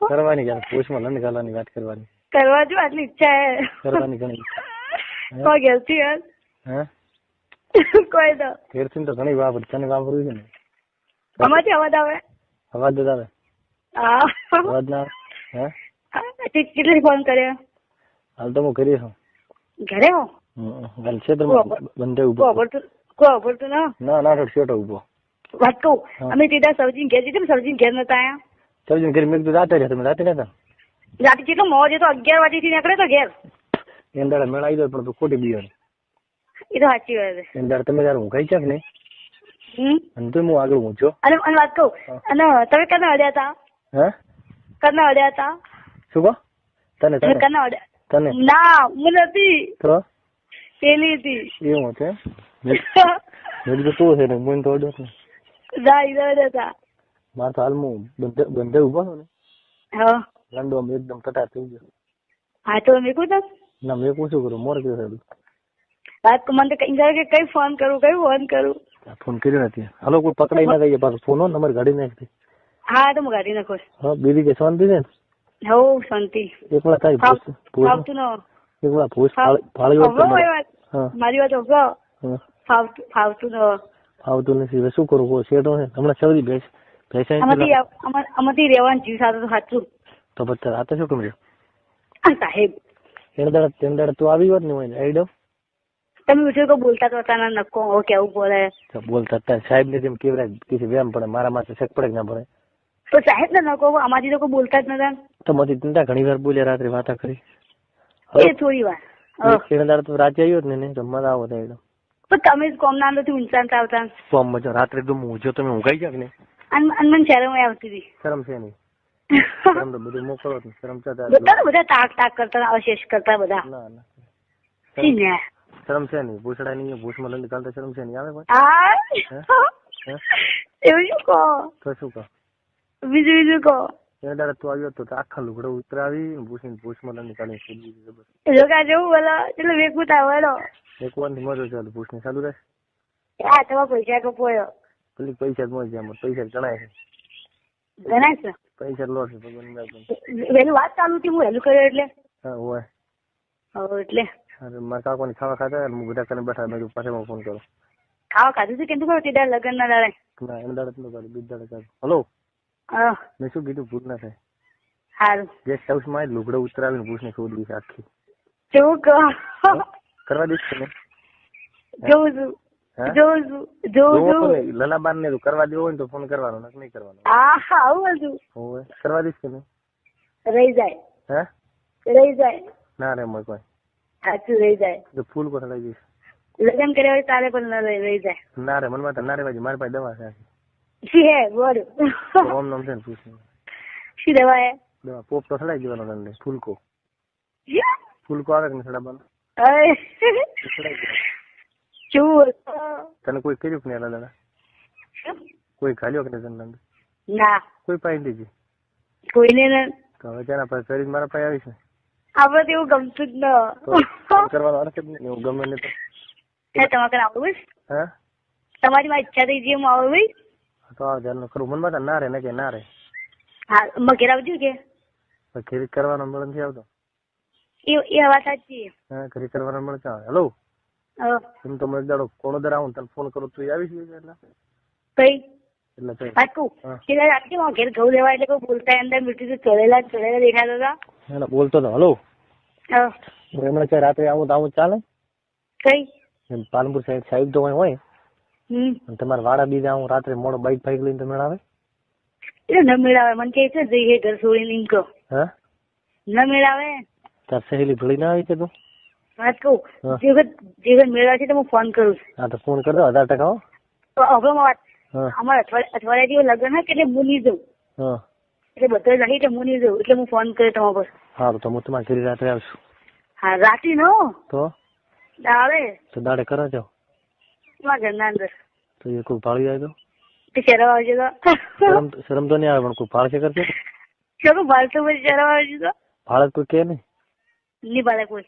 કરવાની યાર, પોસ્ટમાં લંડ ગાલવાની વાત કરવાની. કરવા જો આટલી ઈચ્છા હે કરવાની ઘણી. કોઈ ગેલથી યાર હે કોઈ તો ઘેરથી તો ઘણી વાપર, તને વાપરવું છે ને. આમાંથી અવાજ આવે? અવાજ જ આવે. હા અવાજ ના આવે. હે કેટલી ફોન કર્યો? હાલ તો હું કરી છું. ઘરે હો? હાલ ક્ષેત્રમાં બંધે ઉભો. કોઈ અભરતું ના? ના ના શેટો ઉભો. વાત કહું, અમે સીધા સબ્જી ઘેર જઈએ, સબ્જી ઘેર નતા આયા. સબ્જી ઘેર મેં કીધું રાતે રહ્યા, તમે રાતે નતા? રાતે કેટલો મોજ હતો, 11 વાગ્યાથી નીકળે તો ઘેર. એમ દાડે મેળ આવી જાય પણ તું ખોટી બીયો. એ તો સાચી વાત છે. એમ દાડે તમે યાર હું કઈ છે કે નહીં, અને તો હું આગળ ઊંચો. અને વાત કહું, અને તમે કને અડ્યા હતા? હે કને અડ્યા હતા? શું કહો? તને તને કને અડ્યા? તને ના હું નથી, તો પેલી હતી. એવું હતું મેં કીધું તું છે ને મને તો અડ્યો ને. ના ઈધર હતા. મારે તો હાલ હું બંધે ઉભો છો ને. હા લંડો એકદમ કટાર થઈ ગયો. હા તો મેં કહું ના મેં પૂછું કરું મોર કેવું થયું. વાત મને કઈ કઈ ફોન કરું, કઈ ફોન કરું. ફોન કર્યો નથી. હાલો કોઈ પકડાઈ ના ગઈ પાછો ફોન નંબર ગાડી નાખી. હા તો હું ગાડી નાખો. હા બીજી કે શાંતિ છે ને? હવ શાંતિ. એકલા કઈ ફાવતું ન એકલા ભૂસ ફાળી મારી વાત હોભળો. ફાવતું ન ફાવતું નથી. હવે શું કરું? શેઠો છે હમણાં સૌથી ભેંસ આમાંથી રહેવાનું જીવ સાથે તો સાચું. તો પછી રાતે શું કર્યું સાહેબ? તેમ દાડે તું આવી હોત ને હોય આઈ ડો. તમે પૂછ્યું કે બોલતા તો હતા નકો કેવું બોલે બોલતા હતા સાહેબ ને તેમ કેવરાય કીધું વેમ પડે મારા માથે શક પડે કે ના પડે. તો સાહેબ ને નકો આમાંથી તો કોઈ બોલતા જ નતા. તો મધી ચિંતા ઘણી વાર બોલ્યા રાત્રે વાતા કરી. એ થોડી વાર તેના દાડે તો રાતે આવ્યો જ ને તો મજા આવો થાય. પણ તમે જ કોમ ના નથી ઊંચાણ આવતા. કોમ મજા રાત્રે તો હું જો તમે ઊંઘાઈ જાવ ને મને શરમ આવતી હતી. શરમ છે નહીં. શરમ તો બધું મોકલો શરમ બધા તાક તાક કરતા અવશેષ કરતા બધા. ના ના શરમ છે નહીં. ભૂસડા નહીં ભૂસમાં લંડ કાલતા શરમ છે નહીં આવે કોઈ. એવું શું કહો? તો શું કહો? બીજું કહો. એના દાડે તું આવ્યો તો આખા લુગડો ઉતરાવી ભૂસીને ભૂસમાં લંડ કાઢી જોકા જેવું બોલો એટલે વેકું તાવડો એક વાર થી મજો ચાલુ ભૂસને ચાલુ રહે. હા તમારા પૈસા કપોયો. પેલી પૈસા જ મળે છે આમાં પૈસા જણાય છે. જણાય છે પૈસા લો છે વહેલું વાત ચાલુ હતી હું વહેલું કર્યો એટલે. હા હોય એટલે મારા કાકોની ખાવા ખાતા હું બધા કરીને બેઠા મેં પાછળ ફોન કરો. ખાવા ખાધું છે કેમ તે દાડે લગ્ન ના દાડે? ના એના દાડે નો કાઢું બીજ દાડે કાઢું. હલો મેં શું કીધું ભૂલ ના થાય. સારું ગેસ્ટ હાઉસ માં લુગડો ઉતરાવીને ભૂસને શોધી છે આખી. કેવું કહો કરવા દઈશ તમે? જોઉં છું લલાબાન ને કરવા દેવો હોય તો ફોન કરવાનો નહીં કરવાનો. હા આવું બધું કરવા દઈશ કે નહીં? રહી જાય. હે રહી જાય. ના રે કોઈ સાચું રહી જાય. તો ફૂલ કોઠા લઈ જઈશ. લગ્ન કર્યા હોય તારે પણ ન રહી જાય. ના રે મનમાં ના રે ભાઈ મારી પાસે દવા છે. બોલ ઓમ નામ છે ને પૂછ. શી દવા હે? દવા પોપ તો સડાઈ દેવાનો તમને. ફૂલકો આવે કે સડાવવાનો? તને કોઈ કર્યું કે નહીં દાદા? કોઈ ખાલ્યો કે નહીં? ના કોઈ પાઈ દીધી? કોઈને તો હવે તેના પાસે કરી મારા પાસે આવી છે. આપણે એવું ગમતું જ ન કરવાનો અર્થ જ નહીં. ગમે ને તો તમારે આવું હા તમારી માં ઈચ્છા થઈ ગઈ હું આવું ભાઈ તો આ ધ્યાન ખરું મનમાં ના રે ને કે ના રે. હા મઘેર આવજો કે ખરીદ કરવાનો મળે નથી આવતો. એ વાત સાચી. હા ખરીદ કરવાનો મળે છે. હેલો એમ તો એક દાડો કોનો દર આવું તને ફોન કરું તું આવી છે એટલે કઈ એટલે પાકું પેલા રાત્રે ઘેર ઘઉં લેવા એટલે કોઈ બોલતા અંદર મીઠું ચડેલા દેખાતા હતા. એને બોલતો હતો. હલો એમણે કે રાત્રે આવું તો આવું ચાલે? કઈ પાલનપુર સાહેબ તો હોય તમારે વાડા બીજા હું રાત્રે મોડો બાઈક ફાઈક લઈને તો મેળાવે? એટલે ન મેળાવે મને કે છે જઈએ ઘર છોડીને એમ કહો. હા ન મેળાવે. તાર સહેલી ભળી ના આવી કે તું? વાત કહું જે વખત મેળવા છે તો હું ફોન કરું. હા તો ફોન કરી દો 1000%. હવે વાત અમારે અઠવાડિયા જેવું લગ્ન હોય એટલે હું નહીં જઉં. એટલે બધા રહી એટલે હું નહીં જઉં એટલે હું ફોન કર્યો તમારા પર. હા તો હું તમારી ઘરે રાત્રે આવશું. હા રાતે નો તો દાડે તો દાડે કરો છો તમારા ઘરના અંદર તો એ કોઈ ભાળી જાય તો શરમ આવશે તો શરમ તો નહીં આવે પણ કોઈ ભાળશે કરશે શું ભાળતો પછી શરમ આવશે તો ભાળે કોઈ કે નહીં ભાળે કોઈ.